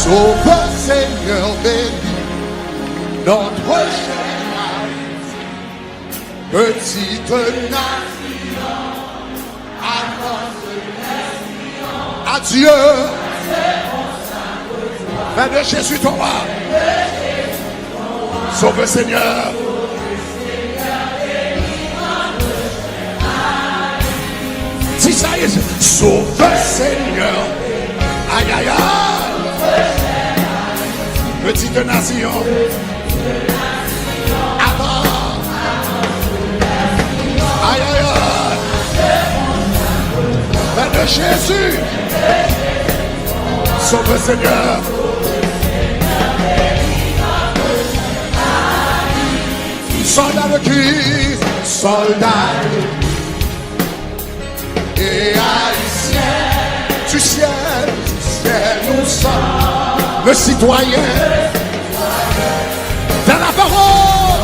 Sauve Seigneur, bénis notre chère petite nation. Adieu. Père de Jésus, ton roi. Sauve Seigneur. Si ça y est, sauve Seigneur. Aïe aïe aïe. Petite nation. Avant. Aïe aïe aïe. Père de Jésus. Sauve Seigneur. Soldat de Christ, soldat et haïtien, du ciel, nous sommes le citoyen de la parole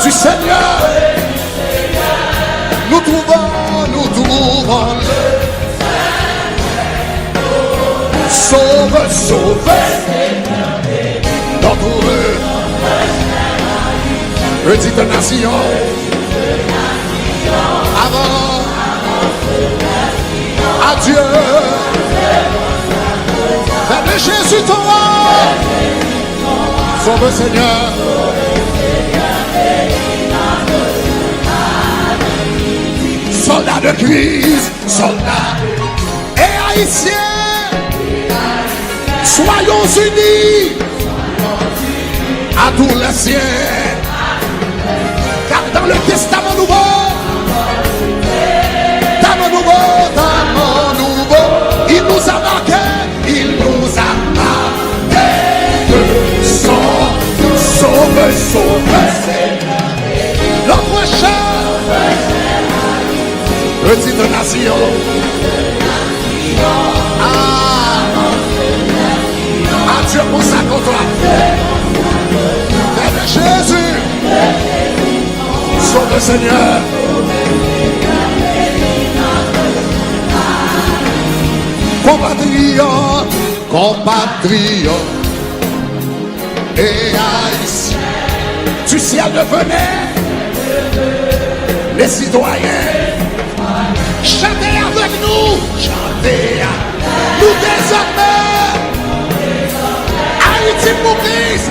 du Seigneur. Nous trouvons le sauve, notre petite nation. Avant, adieu. Père de Jésus, ton roi. Sauve Seigneur. Soldats de Christ, soldats et haïtiens, soyons unis à tous les siens. Car dans le Testament nouveau, il nous a marqué de son sauve, notre chère petite nation. Dieu consacre-toi. Père de Jésus. Sauve Seigneur. Compatriotes et haïtiens, du ciel devenez les citoyens. Chantez avec nous, chantez nous désormais. Haïti pour Christ.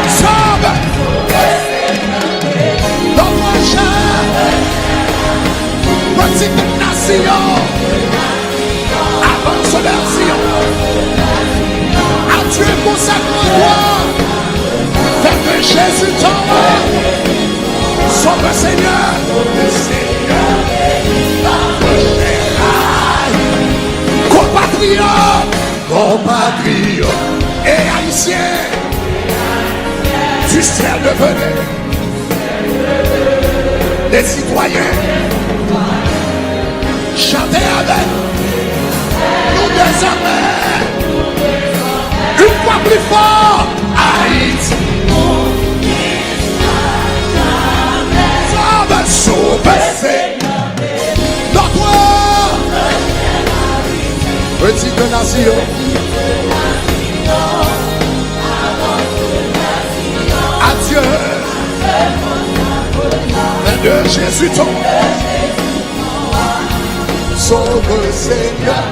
Sauve notre chère petite nation. Avance vers Sion. À Dieu consacre-toi. Fais que Jésus t'envoie. Sauve Seigneur. Compatriotes et haïtiens, du ciel devenez les citoyens. Chantez avec nous désormais, une fois plus fort, Haïti. Sauve Seigneur, notre petite nation. Adieu. Père de Jésus, ton sauve Seigneur.